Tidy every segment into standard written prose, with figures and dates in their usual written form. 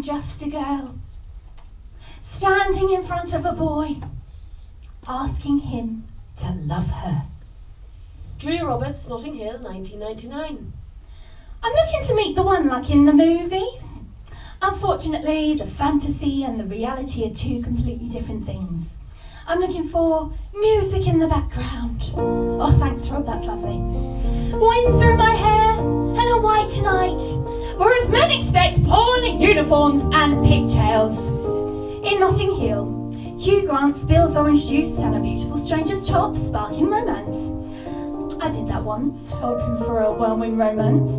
just a girl, standing in front of a boy, asking him to love her. Julia Roberts, Notting Hill, 1999. I'm looking to meet the one like in the movies. Unfortunately, the fantasy and the reality are two completely different things. I'm looking for music in the background. Oh, thanks, Rob, that's lovely. Wind through my hair and a white tonight, whereas men expect porn uniforms and pigtails. In Notting Hill, Hugh Grant spills orange juice down a beautiful stranger's top, sparking romance. I did that once, hoping for a whirlwind romance,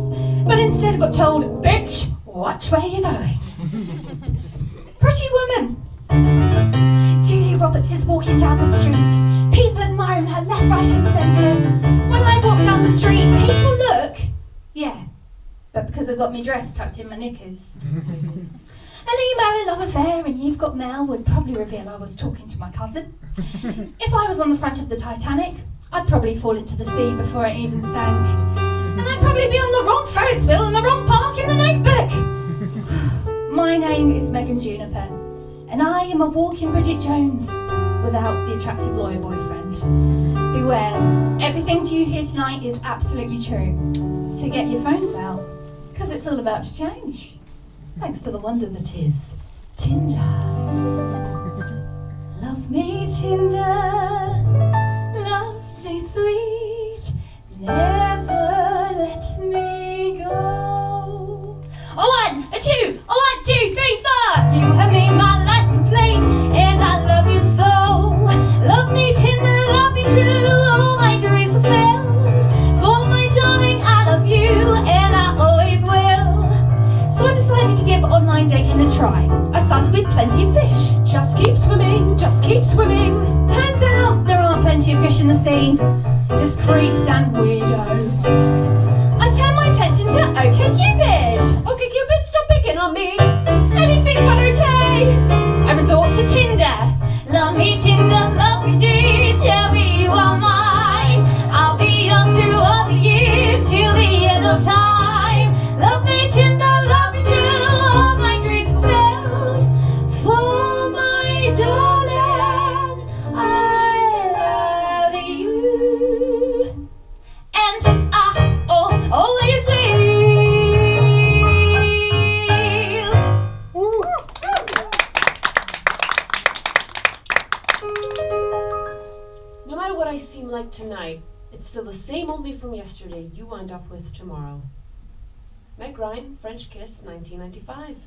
but instead I got told, bitch, watch where you're going. Pretty woman. Julia Roberts is walking down the street. People admiring her left, right and centre. When I walk down the street, people look. Yeah, but because I've got my dress tucked in my knickers. An email and love affair and You've Got Mail would probably reveal I was talking to my cousin. If I was on the front of the Titanic, I'd probably fall into the sea before it even sank. And I'd probably be on the wrong Ferris wheel in the wrong park in the Notebook. My name is Megan Juniper, and I am a walking Bridget Jones without the attractive lawyer boyfriend. Beware, everything to you here tonight is absolutely true. So get your phones out, because it's all about to change. Thanks to the wonder that is Tinder. Love me, Tinder. Love me, sweet. Never let me go. A 1, a 2, a 1, 2, 3, 4. You have made my life complete, and I love you so. Love me, Tinder. Love me true. All my dreams are filled. For my darling, I love you, and I always will. So I decided to give online dating a try. I started with plenty of fish. Just keep swimming, just keep swimming. Turns out there aren't plenty of fish in the sea, just creeps and weirdos. I turned my attention to OkCupid. OkCupid, stop picking on me. Anything but okay. I resort to Tinder. Love me, Tinder, love me, do. Tell me you are mine. I'll be yours through all the years till the end of time. Love me, Tinder, love me true. All my dreams fulfilled. For my darling, I love you. And I always will. No matter what I seem like tonight, it's still the same old me from yesterday you wind up with tomorrow. Meg Ryan, French Kiss, 1995.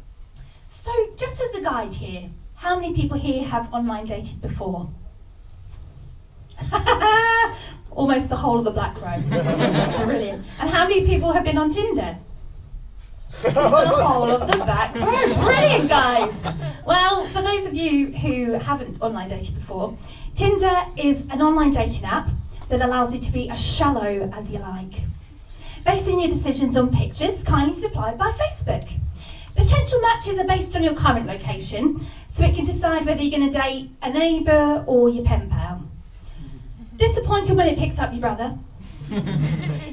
So, just as a guide here, how many people here have online dated before? Almost the whole of the black row. Brilliant. And how many people have been on Tinder? The whole of the back row. Brilliant, guys. Well, for those of you who haven't online dated before, Tinder is an online dating app that allows you to be as shallow as you like, basing your decisions on pictures kindly supplied by Facebook. Potential matches are based on your current location, so it can decide whether you're going to date a neighbour or your pen pal. Disappointing when it picks up your brother.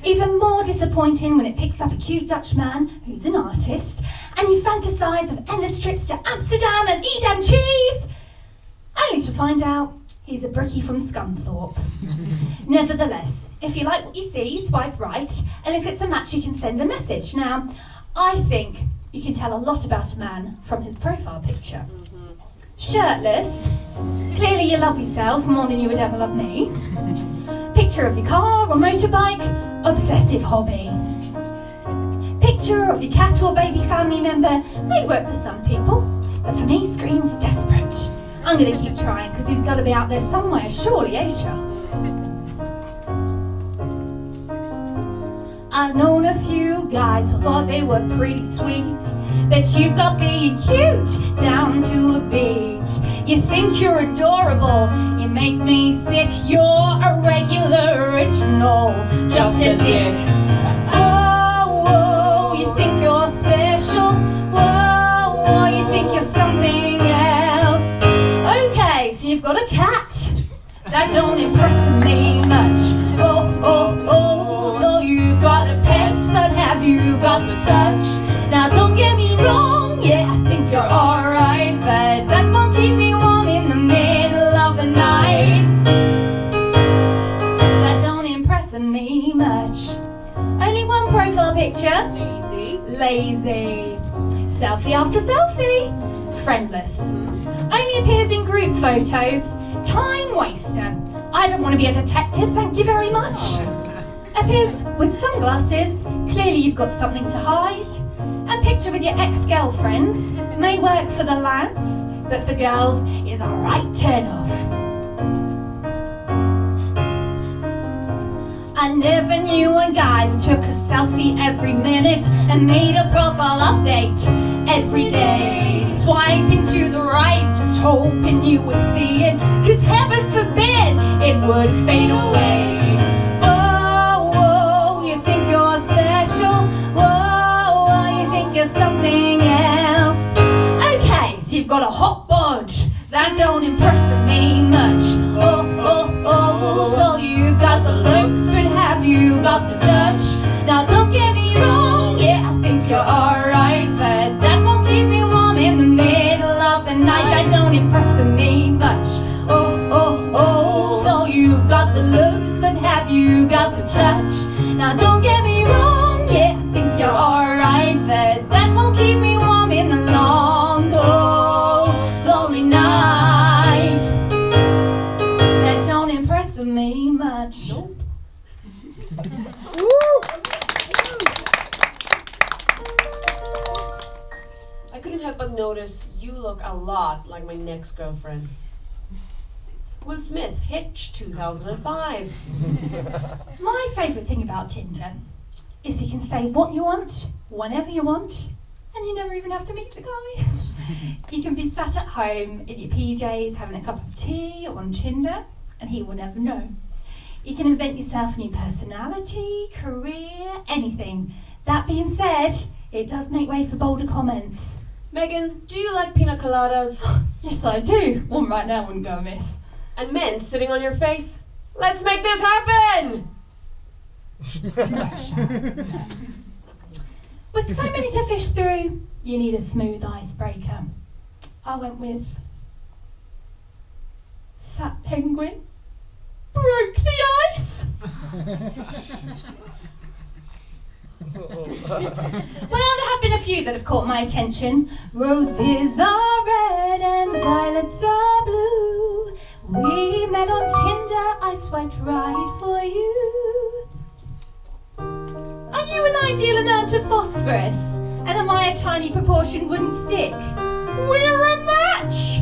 Even more disappointing when it picks up a cute Dutch man who's an artist, and you fantasise of endless trips to Amsterdam and Edam cheese, only to find out he's a brickie from Scunthorpe. Nevertheless, if you like what you see, you swipe right, and if it's a match, you can send a message. Now, I think you can tell a lot about a man from his profile picture. Shirtless, clearly you love yourself more than you would ever love me. Picture of your car or motorbike, obsessive hobby. Picture of your cat or baby family member, may work for some people, but for me screams desperate. I'm going to keep trying because he's got to be out there somewhere, surely, Aisha. I've known a few guys who thought they were pretty sweet, but you've got being cute down to a beat. You think you're adorable, you make me sick. You're a regular original, just a dick. Whoa, whoa, you think you're special. Whoa, whoa, you think you're something else. Okay, so you've got a cat, that don't impress me much. Oh, oh, oh, so you've got a pet, but have you got the touch? Now don't get me wrong, yeah, I think you're lazy. Selfie after selfie, friendless. Only appears in group photos, time waster. I don't want to be a detective, thank you very much. Appears with sunglasses, clearly you've got something to hide. A picture with your ex-girlfriends may work for the lads, but for girls is a right turn off. I never knew a guy who took a selfie every minute and made a profile update every day. Swiping to the right, just hoping you would see it, 'cause heaven forbid it would fade away. Oh, you think you're special? Whoa, you think you're something else? Okay, so you've got a hot bod, that don't impress me much. Oh, so you've got the looks, but have you got the touch? Now don't get me wrong, yeah, I think you're alright, but that won't keep me warm in the middle of the night. That don't impress me much. Oh, so you've got the looks, but have you got the touch? Now don't get me wrong, yeah, I think you're alright, but that won't keep me warm in the long, lonely night. That don't impress me much. Nope. I couldn't help but notice you look a lot like my next girlfriend. Will Smith, Hitch, 2005. My favourite thing about Tinder is you can say what you want, whenever you want, and you never even have to meet the guy. You can be sat at home in your PJs having a cup of tea on Tinder, and he will never know. You can invent yourself a new personality, career, anything. That being said, it does make way for bolder comments. Megan, do you like pina coladas? Yes, I do. One right now wouldn't go amiss. And men sitting on your face? Let's make this happen! With so many to fish through, you need a smooth icebreaker. I went with Fat Penguin. Broke the ice. Well, there have been a few that have caught my attention. Roses are red and violets are blue. We met on Tinder, I swiped right for you. Are you an ideal amount of phosphorus? And am I a tiny proportion wouldn't stick? We're a match!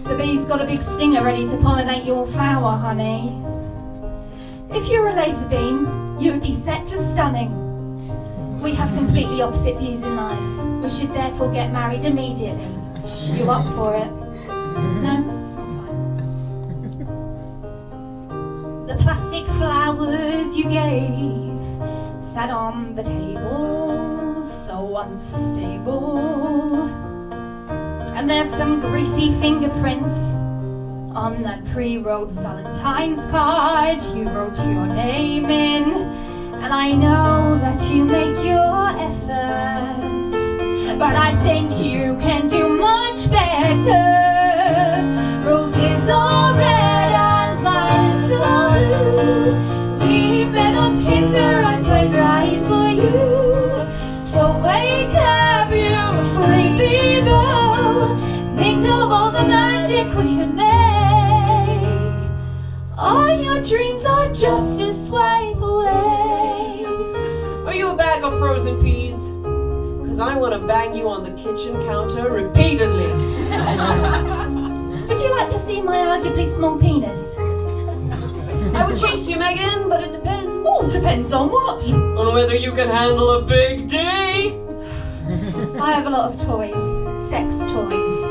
The bee's got a big stinger ready to pollinate your flower, honey. If you're a laser beam, you would be set to stunning. We have completely opposite views in life. We should therefore get married immediately. You up for it? No? The plastic flowers you gave sat on the table, so unstable. And there's some greasy fingerprints on that pre-wrote Valentine's card you wrote your name in. And I know that you make your effort, but I think you can do much better. Roses are red and violets are blue. We met on Tinder, I swiped right for you. So wake up, you sleepy bow. Think of all the magic we could make. All your dreams are just a swipe away. Are you a bag of frozen peas? 'Cause I want to bang you on the kitchen counter repeatedly. Would you like to see my arguably small penis? I would chase you, Megan, but it depends. Oh, depends on what? On whether you can handle a big D. I have a lot of toys, sex toys.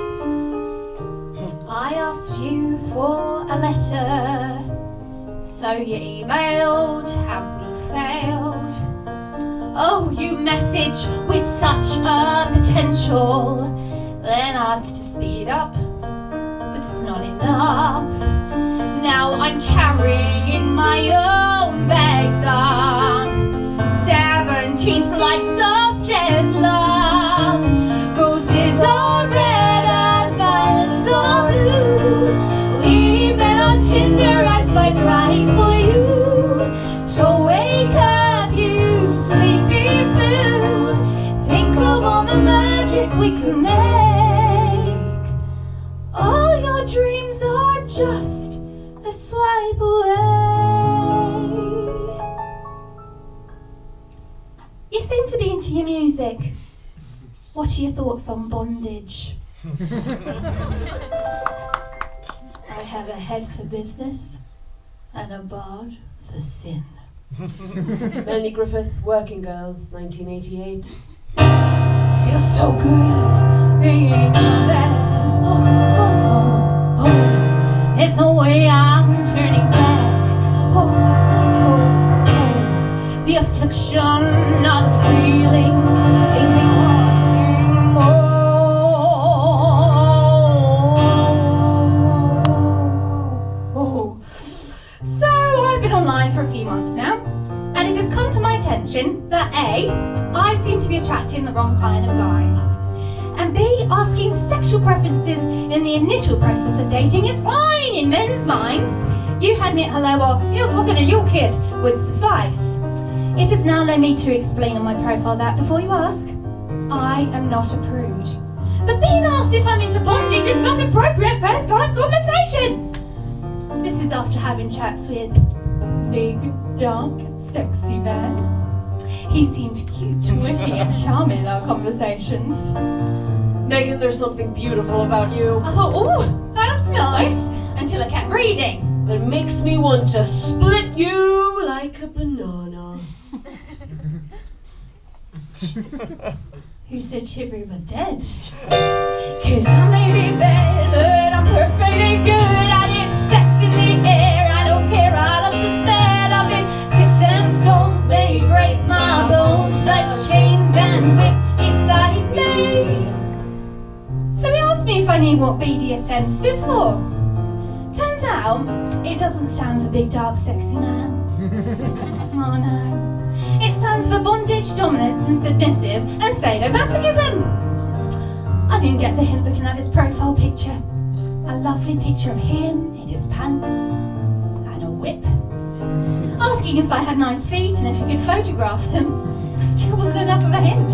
I asked you for a letter, so you emailed, how you failed. Oh, you message with such a potential, then asked to speed up, but it's not enough. Now I'm carrying my own bags on 17 flights of stairs, love. Roses are red and violets are blue. We met on Tinder, I swiped right for you. So wake up, you sleepy fool. we can make. All your dreams are just a swipe away. You seem to be into your music. What are your thoughts on bondage? I have a head for business and a bard for sin. Melanie Griffith, Working Girl, 1988. Feels so good being back. Oh, oh, oh, oh. There's no way I'm turning back. Oh, oh, oh, oh. The affliction of the feeling is me wanting more. So I've been online for a few months now, and it has come to my attention that A, I seem to be attracting the wrong kind of guys, and B, asking sexual preferences in the initial process of dating is fine in men's minds. You had me at hello or here's looking at you kid would suffice. It has now led me to explain on my profile that, before you ask, I am not a prude. But being asked if I'm into bondage is not appropriate first time conversation. This is after having chats with big, dark, sexy man. He seemed cute, witty and charming in our conversations. Megan, there's something beautiful about you. I thought, oh, that's nice, until I kept reading. That makes me want to split you like a banana. Who said Chivalry was dead? 'Cause I may be bad, but I'm perfectly good. I need sex in the air, I don't care, I love the smell of it. Sticks and stones may break my bones, but chains and whips excite me. So he asked me if I knew what BDSM stood for. Turns out, it doesn't stand for big, dark, sexy man. Oh no. It stands for bondage, dominance and submissive and sadomasochism. I didn't get the hint looking at his profile picture. A lovely picture of him in his pants and a whip. Asking if I had nice feet and if he could photograph them still wasn't enough of a hint.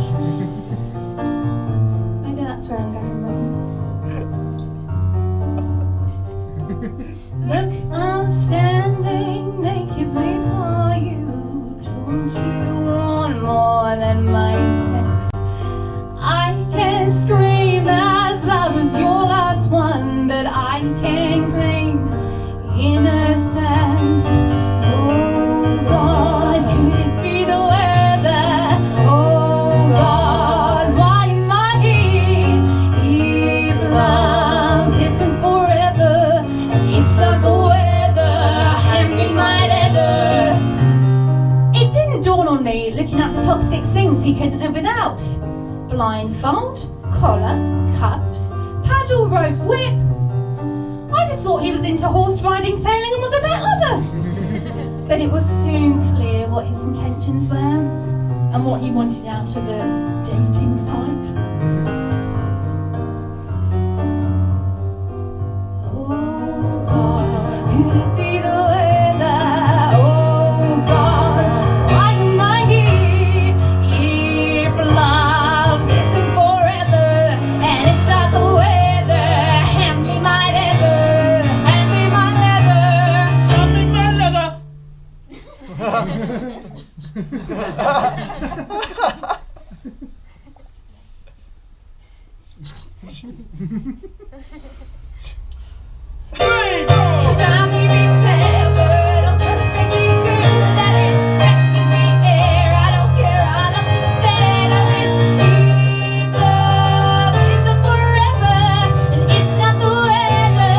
Maybe that's where I'm going wrong. Look, I'm standing nakedly for you. Don't you want more than my sex? I can scream as loud as your last one, but I can't claim innocence. Oh God, could it be the weather? Oh God, why am I here? If love isn't forever, and it's not the weather, hand me my leather. It didn't dawn on me, looking at the top 6 things he couldn't live without. Blindfold, collar, cuffs, paddle, rope, whip. I just thought he was into horse riding, sailing and was a pet lover. But it was soon clear what his intentions were and what he wanted out of a dating site. Oh God, could it be the weather? Oh God, why am I here? If love isn't forever and it's not the weather, hand me my leather, hand me my leather, Hand me my leather. Brave! 'cause I may be bad, but I'm perfectly good at it. Sex in the air, I don't care, I love the smell of it. If love isn't forever and it's not the weather,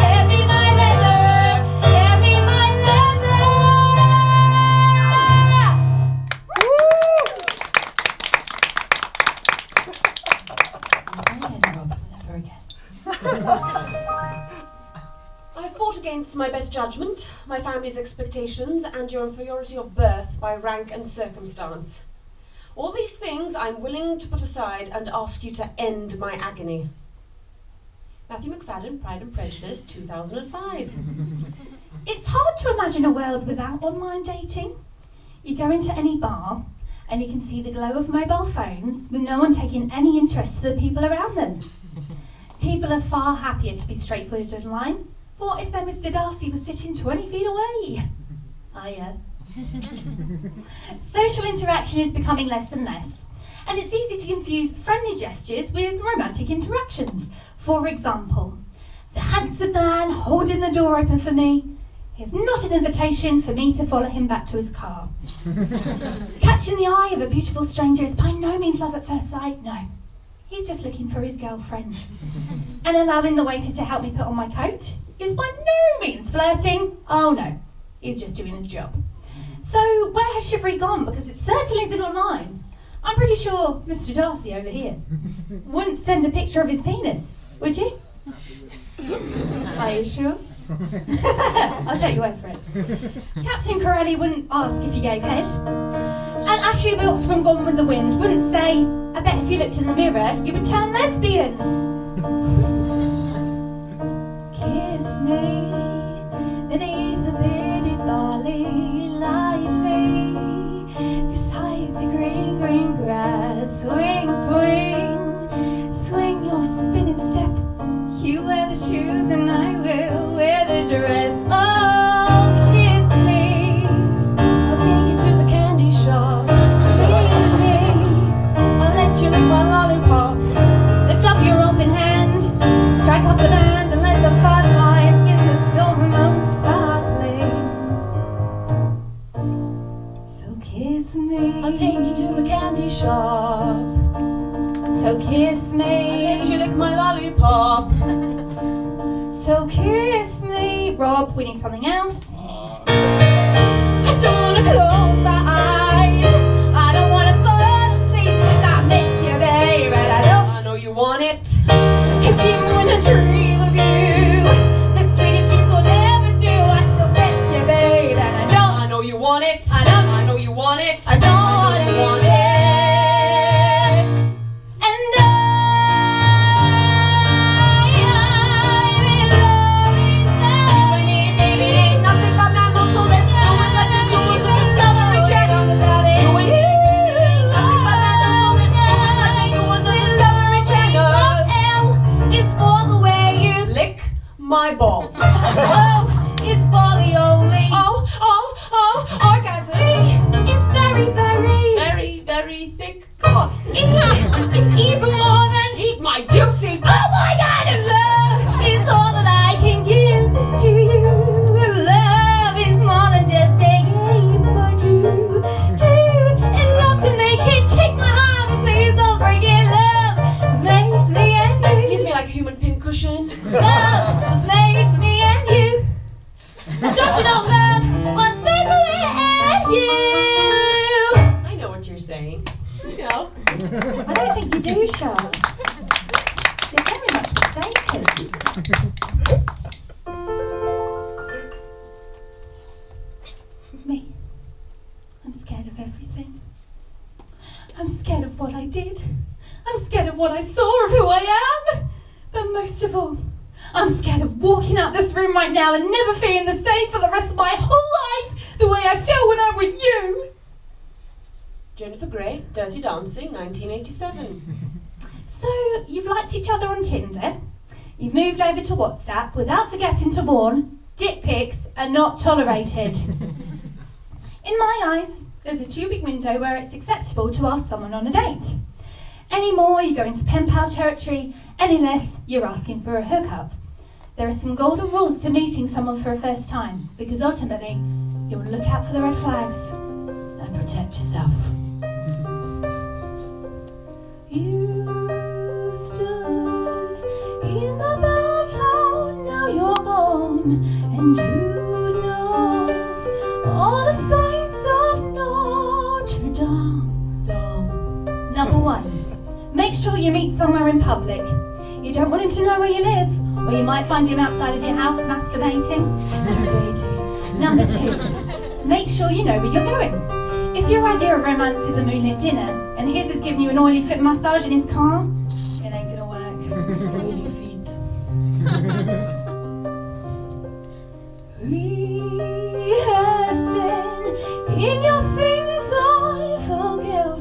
hand me my leather, hand me my leather. Never again. I fought against my better judgment, my family's expectations, and your inferiority of birth by rank and circumstance. All these things I'm willing to put aside and ask you to end my agony. Matthew McFadden, Pride and Prejudice, 2005. It's hard to imagine a world without online dating. You go into any bar and you can see the glow of mobile phones with no one taking any interest to the people around them. People are far happier to be straightforward online. What if their Mr. Darcy was sitting 20 feet away? Social interaction is becoming less and less, and it's easy to confuse friendly gestures with romantic interactions. For example, the handsome man holding the door open for me is not an invitation for me to follow him back to his car. Catching the eye of a beautiful stranger is by no means love at first sight, no. He's just looking for his girlfriend. And allowing the waiter to help me put on my coat is by no means flirting. Oh no, he's just doing his job. So where has chivalry gone? Because it certainly isn't online. I'm pretty sure Mr. Darcy over here wouldn't send a picture of his penis, would you? Are you sure? I'll take your word for it. Captain Corelli wouldn't ask if you gave head. And Ashley Wilkes from Gone with the Wind wouldn't say, I bet if you looked in the mirror, you would turn lesbian. Kiss me beneath the bearded barley, lightly beside the green, green grass. Swing, swing, swing your spinning step. You wear the shoes and I will wear the dress. Oh, kiss me. I'll take you to the candy shop. Leave me. I'll let you lick my lollipop. Lift up your open hand, strike up the band, and let the fireflies spin the silver moon sparkling. So kiss me. I'll take you to the candy shop. So kiss me. I'll let you lick my lollipop. So kiss me. Rob, we need something else. I don't want to close my eyes. I don't want to fall asleep because I miss you, babe. And I know you want it. Cause even when I dream of you, the sweetest dreams will never do. I still miss you, babe. And I know you want it. I know you want it. I don't want to want it. My balls. Oh, it's for the only. Orgasm. It's very thick cock. It's even more than eat my juicy. Oh my God, and love is all that I can give to you. Love is more than just a game for you. And love can make it take my heart, but please don't forget love is made for me and you. Use me like a human pincushion. Love was made for me and you. Don't you know love was made for me and you? I know what you're saying. You know. I don't think you do, Charlotte. You're very much mistaken. Me. I'm scared of everything. I'm scared of what I did. I'm scared of what I saw, of who I am. But most of all, I'm scared of walking out this room right now and never feeling the same for the rest of my whole life, the way I feel when I'm with you. Jennifer Grey, Dirty Dancing, 1987. So, you've liked each other on Tinder, you've moved over to WhatsApp without forgetting to warn, dick pics are not tolerated. In my eyes, there's a 2-week window where it's acceptable to ask someone on a date. Any more, you go into pen pal territory, any less, you're asking for a hookup. There are some golden rules to meeting someone for a first time, because ultimately, you will look out for the red flags and protect yourself. You stood in the bell tower, now you're gone, and you knows all the sights of Notre Dame. Number 1, make sure you meet somewhere in public. You don't want him to know where you live, or you might find him outside of your house masturbating. Number 2, make sure you know where you're going. If your idea of romance is a moonlit dinner, and his is giving you an oily foot massage in his car, it ain't gonna work. Oily feet. Rehearsing in your things I forget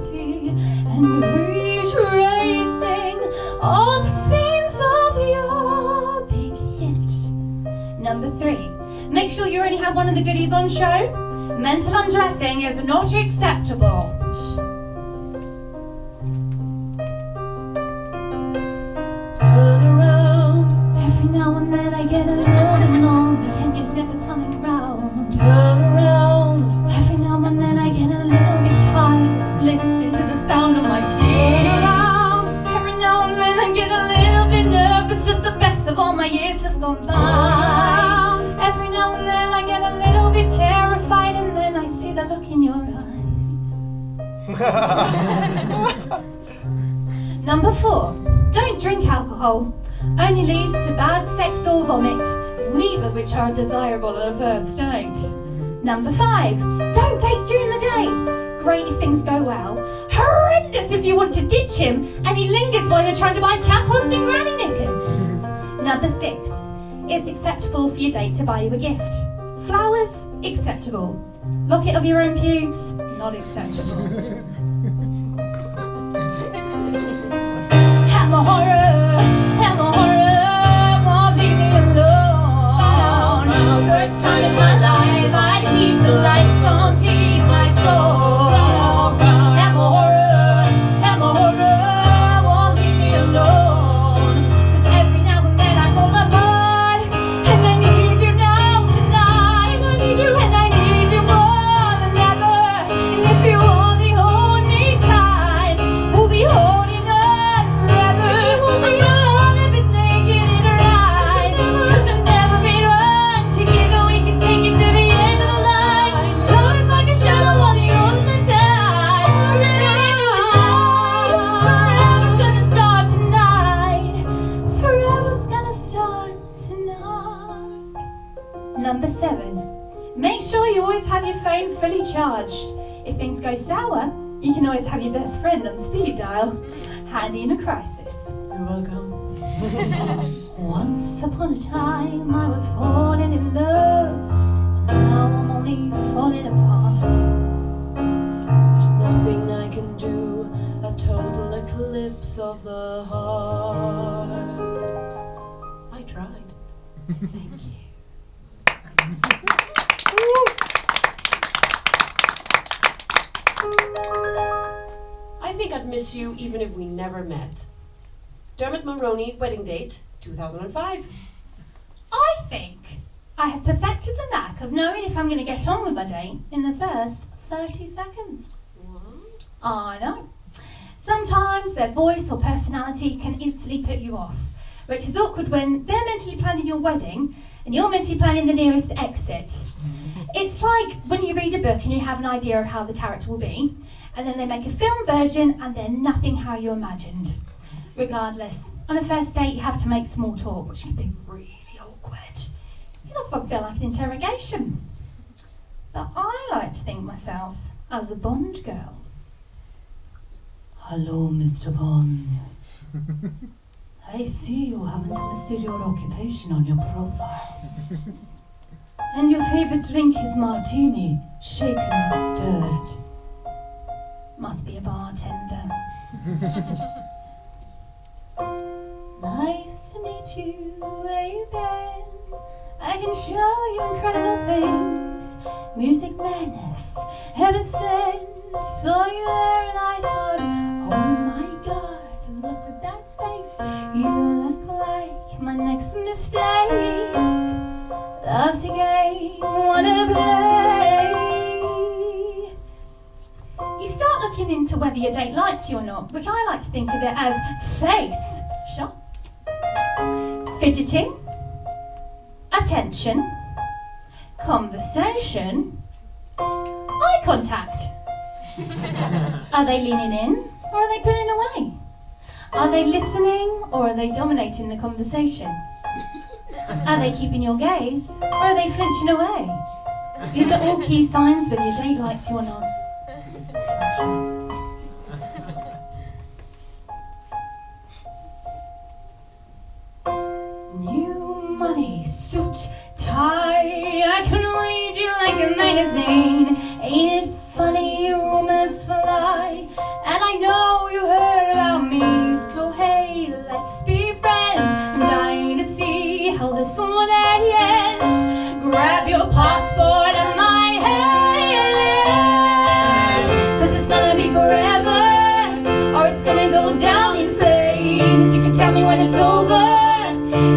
Make sure you only have one of the goodies on show. Mental undressing is not acceptable. Turn around, Every now and then I get a little bit lonely and you're never coming round. turn around, Every now and then I get a little bit tired of listening to the sound of my tears. Every now and then I get a little bit nervous that the best of all my years have gone by. Every now and then I get a little bit terrified and then I see the look in your eyes. Number 4, don't drink alcohol. Only leads to bad sex or vomit, neither of which are desirable at a first date. Number 5, don't date during the day. Great if things go well. Horrendous if you want to ditch him and he lingers while you're trying to buy tampons and granny knickers. Number 6, it's acceptable for your date to buy you a gift. Flowers, acceptable. Locket of your own pubes, not acceptable. Hammer horror, won't leave me alone. First time in my life I keep the lights on, tease my soul. Hammer horror, won't leave me alone. 'Cause every now and then I fall apart, and I need you now tonight. And I need you more than ever. And if you only hold me tight, we'll be holding on forever. And we'll only be making it right. 'Cause we've never been wrong together. We can take it to the end of the line. Love is like a shadow on me all the time. Forever's gonna start tonight. Forever's gonna start tonight. Number 7, make sure you always have your phone fully charged. If things go sour, you can always have your best friend on speed dial, handy in a crisis. you're welcome. Once upon a time I was falling in love, now I'm only falling apart. There's nothing I can do, a total eclipse of the heart. I tried. Thank you. I think I'd miss you even if we never met. Dermot Mulroney, wedding date, 2005. I think I have perfected the knack of knowing if I'm going to get on with my date in the first 30 seconds. What? I know. Sometimes their voice or personality can instantly put you off, which is awkward when they're mentally planning your wedding and you're mentally planning the nearest exit. It's like when you read a book and you have an idea of how the character will be, and then they make a film version and they're nothing how you imagined. Regardless, on a first date you have to make small talk, which can be really awkward. It often feel like an interrogation. But I like to think myself as a Bond girl. Hello, Mr. Bond. I see you haven't listed your occupation on your profile. And your favourite drink is martini, shaken not stirred. Must be a bartender. Nice to meet you, where you been? I can show you incredible things. Music madness, heaven sent. Saw you there and I thought, oh my God, look at that face. You look like my next mistake. Love's a game, wanna play. You start looking into whether your date likes you or not, which I like to think of it as face, sure, fidgeting, attention, conversation, eye contact. Are they leaning in or are they pulling away? Are they listening or are they dominating the conversation? Are they keeping your gaze or are they flinching away? These are all key signs whether your date likes you or not. New money, suit, tie, I can read you like a magazine. Ain't it funny, rumors fly, and I know you heard about me. So hey, let's be friends. I'm dying to see how this one ends. Grab your passport and my head. 'Cause it's gonna be forever, or it's gonna go down in flames. You can tell me when it's over,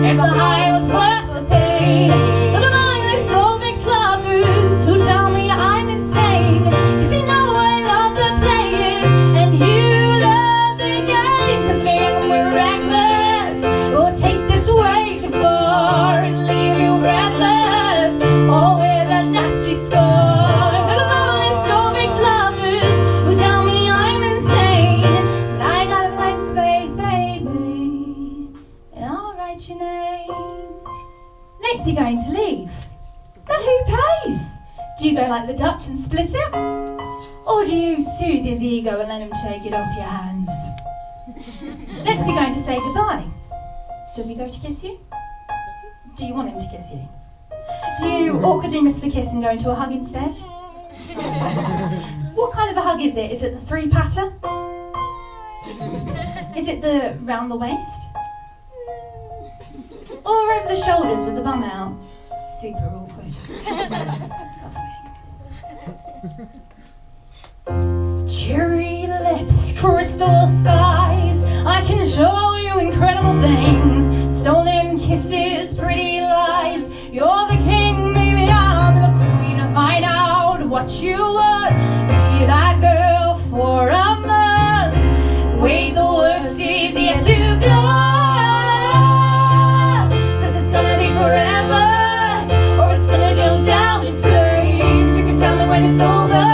if the high was worth the pain. But the long list of ex-lovers who tell me I'm insane. 'Cause you know I love the players and you love the game. 'Cause we're young and we're reckless, we'll take this way too far and leave you breathless, or with a nasty scar. Got a long list of ex-lovers who tell me I'm insane. But I got a blank space, baby, and I'll write your name. Next you're going to leave. Then who pays? Do you go like the Dutch and split it? Or do you soothe his ego and let him take it off your hands? Next you're going to say goodbye. Does he go to kiss you? Do you want him to kiss you? Do you awkwardly miss the kiss and go into a hug instead? What kind of a hug is it? Is it the three-patter? Is it the round the waist? Or over the shoulders with the bum out? Super awkward. Cherry lips, crystal skies, I can show you incredible things. Stolen kisses, pretty lies. You're the king, baby, I'm the queen. To find out what you want, be that girl for a month. Wait, the worst is yet to go. 'Cause it's gonna be forever, or it's gonna jump down in flames. You can tell me when it's over,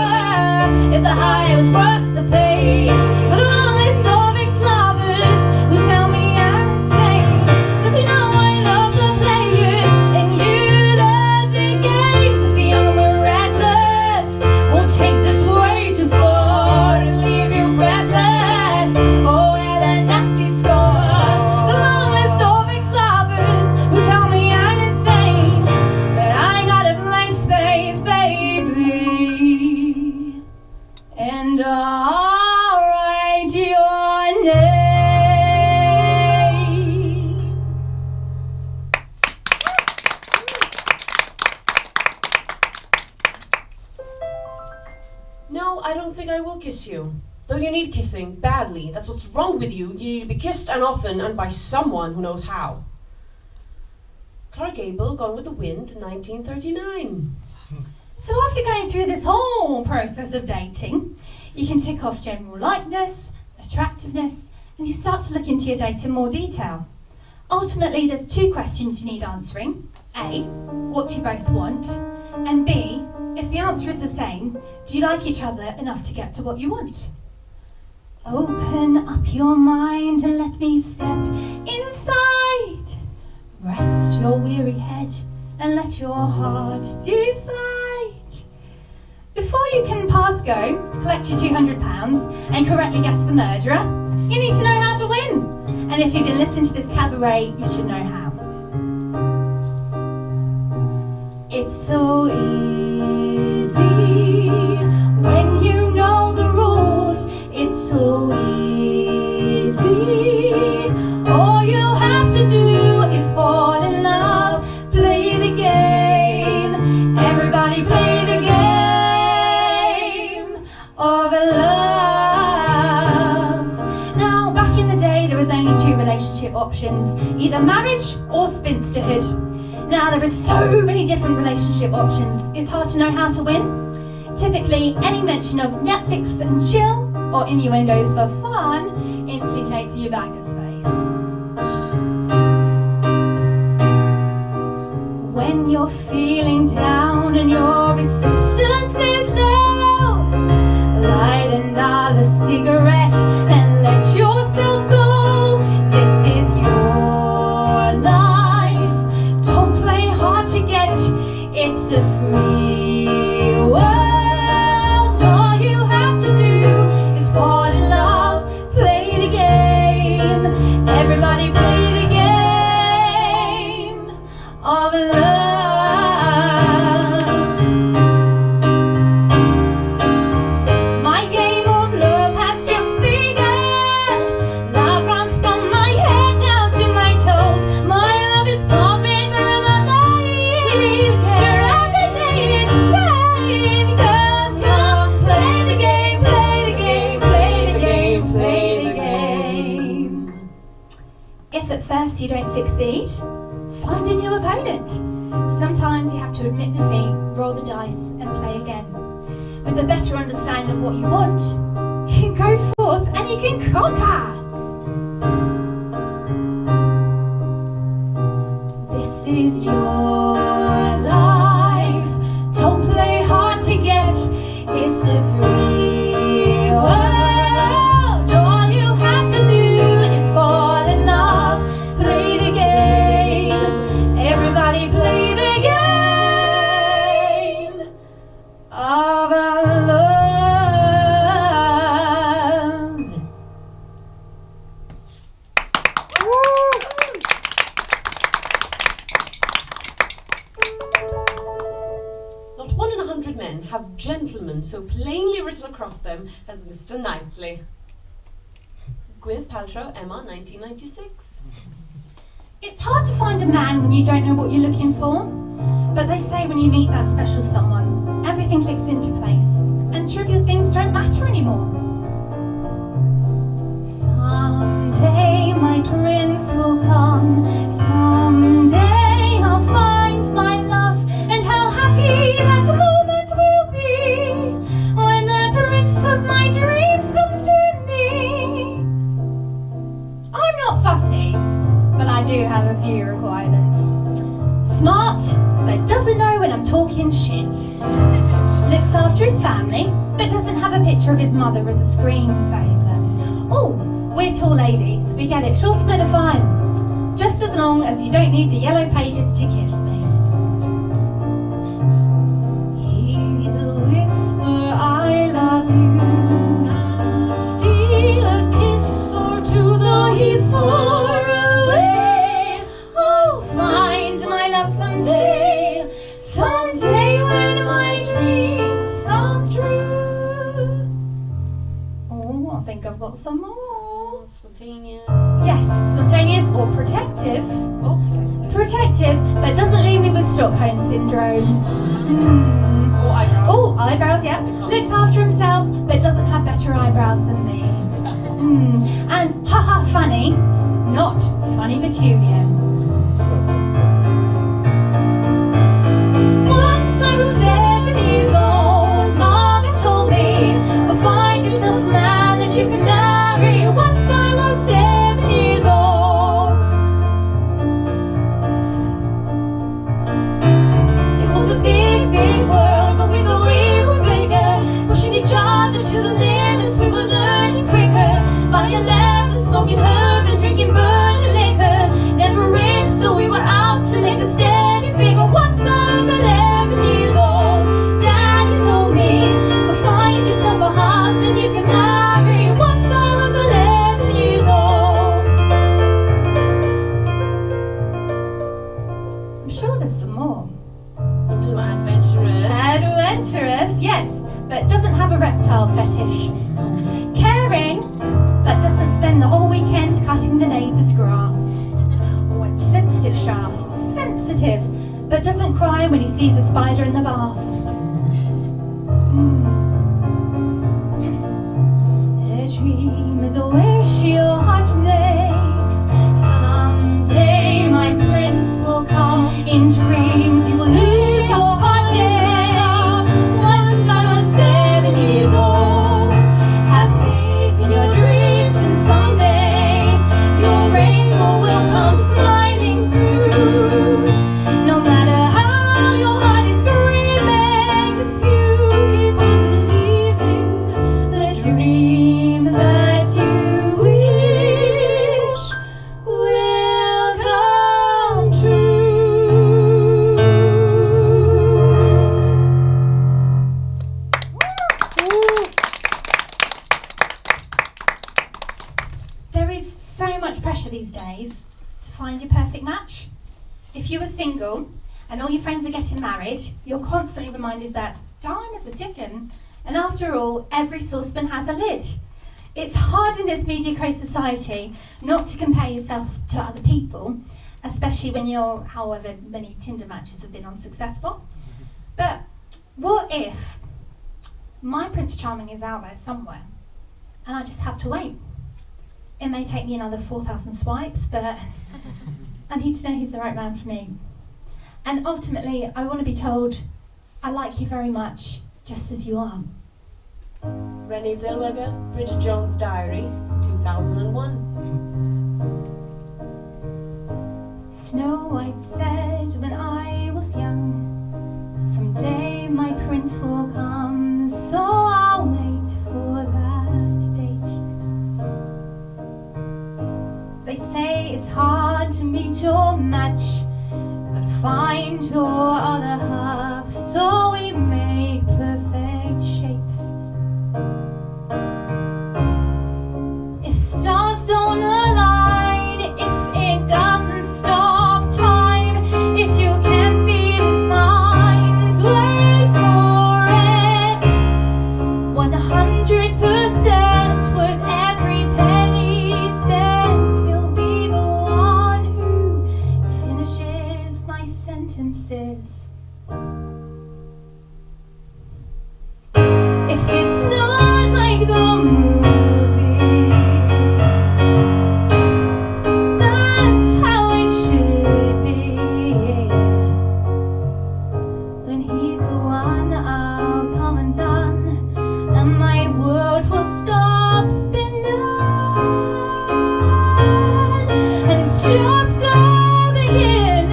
if the high was worth the pain. But a long list of ex-lovers who tell me I'm insane. 'Cause you know I love the players and you love the game. 'Cause we're young and we're reckless, we'll take this way too far and leave you breathless, or with a nasty scar. The long list of ex-lovers who tell me I'm insane. But I got a blank space, baby, and I'll write your name. No, I don't think I will kiss you. Though you need kissing badly. That's what's wrong with you. You need to be kissed, and often, and by someone who knows how. Clark Gable, Gone with the Wind, 1939. So after going through this whole process of dating, you can tick off general likeness, attractiveness, and you start to look into your date in more detail. Ultimately, there's two questions you need answering. A, what do you both want? And B, if the answer is the same, do you like each other enough to get to what you want? Open up your mind and let me step inside. Rest your weary head and let your heart decide. Before you can pass go, collect your £200 and correctly guess the murderer, you need to know how to win. And if you've been listening to this cabaret, you should know how. It's so easy when you know the rules. It's so easy. All you have to do is fall in love. Play the game. Everybody play the game of love. Now, back in the day, there was only two relationship options, either marriage or spinsterhood. Now, there are so many different relationship options, it's hard to know how to win. Typically, any mention of Netflix and chill or innuendos for fun instantly takes you back a space. When you're feeling down and your resistance is low, light another cigarette and let yourself go. This is your life. Don't play hard to get. It's a free world. All you have to do is fall in love. Play the game. Everybody play the game of love. My game of love has just begun. Love runs from my head down to my toes. My love is pumping through the days. You're every you don't succeed, find a new opponent. Sometimes you have to admit defeat, roll the dice and play again. With a better understanding of what you want, you can go forth and you can conquer. This is your life. Don't play hard to get. It's a free world. All you have to do is fall in love. Play the game. Everybody play the game of love. Not 1 in 100 men have gentlemen so plainly written across them as Mr. Knightley. Gwyneth Paltrow, Emma, 1996. It's hard to find a man when you don't know what you're looking for, but they say when you meet that special someone, everything clicks into place, and trivial things don't matter anymore. Someday my prince will come, someday I'll find my love, and how happy that moment will be, when the prince of my dreams comes to me. I'm not fussy, but I do have a few requirements. Smart, but doesn't know when I'm talking shit. Looks after his family, but doesn't have a picture of his mother as a screensaver. Oh, we're tall ladies, we get it, short men are fine. Just as long as you don't need the yellow pages to kiss me. He'll whisper, I love you, and steal a kiss or two, though he's far away. I'll find my love someday, someday when my dreams come true. Oh, I think I've got some more. Spontaneous. Yes, spontaneous or protective. Oh, protective. Protective, but doesn't leave me with Stockholm syndrome. Or eyebrows. Oh, eyebrows, yeah. Looks after himself, but doesn't have better eyebrows than me. And haha funny, not funny peculiar. Once I was 7 years old, Mama told me, go find yourself a man that you can marry. Once I was 7 years old. It was a big, big world, but we thought we were bigger, pushing each other to the limits. We were learning quicker. By 11, smoking herb and drinking burning liquor. Never rich, so we were out to make a steady figure. Once I was 11 years old, Daddy told me, go find yourself a husband you can marry. Once I was 11 years old. I'm sure there's some more. A little adventurous. Adventurous, yes, but doesn't have a reptile fetish. Caring, but doesn't spend the whole weekend cutting the neighbour's grass. Oh, and sensitive, Charm. Sensitive, but doesn't cry when he sees a spider in the bath. A dream is a wish your heart makes. Someday my prince will come. In dreams you will lose your heartache. Once I was 7 years old. Have faith in your dreams, and someday your rainbow will come smiling through. No matter how your heart is grieving, if you keep on believing, the dream that you wish will come true. There is so much pressure these days to find your perfect match. If you are single and all your friends are getting married, you're constantly reminded that time is a ticking, and after all, every saucepan has a lid. It's hard in this mediocre society not to compare yourself to other people, especially when your however many Tinder matches have been unsuccessful. But what if my Prince Charming is out there somewhere and I just have to wait? It may take me another 4,000 swipes, but I need to know he's the right man for me. And ultimately, I want to be told, I like you very much, just as you are. Renée Zellweger, Bridget Jones' Diary, 2001. Snow White said when I was young, someday my prince will come, so I'll wait for that date. They say it's hard to meet your match, but find your other half, so we make perfect shapes. If stars don't align, if it doesn't stop time, if you can't see the signs, wait for it. 100% worth every penny spent. He'll be the one who finishes my sentences. If it's not like the movies, that's how it should be. When he's the one, I'll come undone, and my world will stop spinning. And it's just the beginning.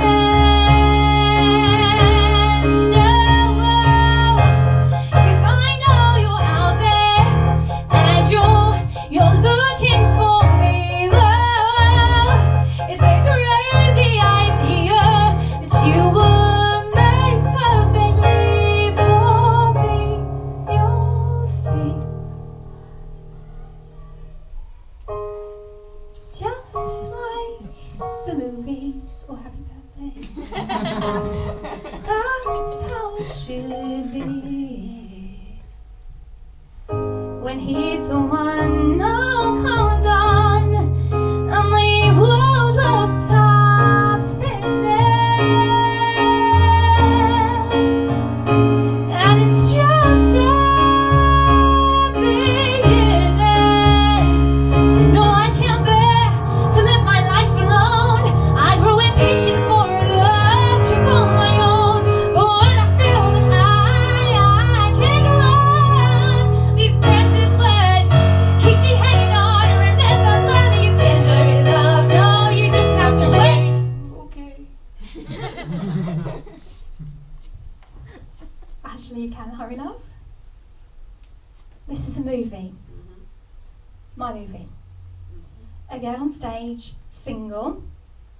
Cause I know you're out there, and you're looking for me. Whoa, it's a crazy idea that you were made perfectly for me. You'll see. Just like the movies. Oh, happy birthday. That's how it should be. When he's the one, I'll come undone, and my world will stop spinning. And it's just the beginning. No, I can't bear to live my life alone. I grew impatient for a love to call my own. But when I feel that I can't go on, these precious words keep me hanging on. Remember, mother, you can hurry love. No, you just have to wait. Okay. Actually, you can hurry love. This is a movie. My movie. A girl on stage, single,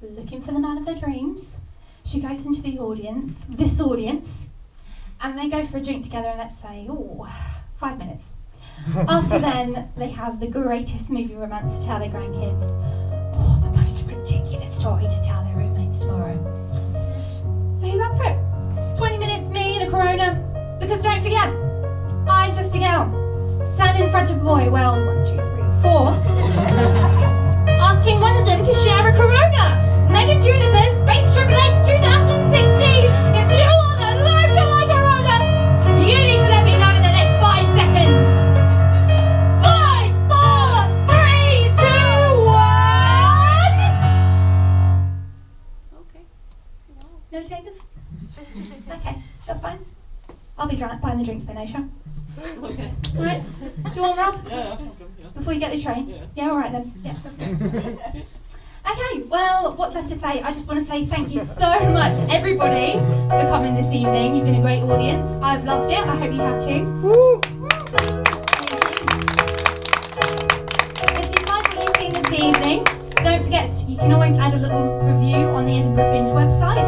looking for the man of her dreams. She goes into the audience, this audience, and they go for a drink together, and let's say, 5 minutes. After then, they have the greatest movie romance to tell their grandkids, or the most ridiculous story to tell their roommates tomorrow. So who's up for it? 20 minutes, me and a Corona. Because don't forget, I'm just a girl, standing in front of a boy, well, 1, 2, 3, 4, asking one of them to share a Corona. Megan Juniper, Space Triple X 2016. If you want the life to my Corona, you need to let me know in the next 5 seconds. 5, 4, 3, 2, 1. Okay. No takers? Okay, that's fine. I'll be buying the drinks then, Aisha. Okay. Alright, do you want Rob? Yeah, okay, yeah. Before you get the train? Yeah. Alright then. Yeah, that's good. Okay, well, what's left to say? I just want to say thank you so much, everybody, for coming this evening. You've been a great audience. I've loved it. I hope you have too. If you'd like what you've seen this evening, don't forget you can always add a little review on the Edinburgh Fringe website,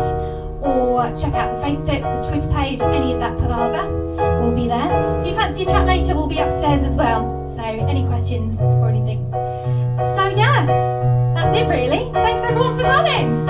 or check out the Facebook, the Twitter page, any of that palaver will be there. If you fancy a chat later, we'll be upstairs as well. So any questions or anything. So yeah, that's it really. Thanks everyone for coming.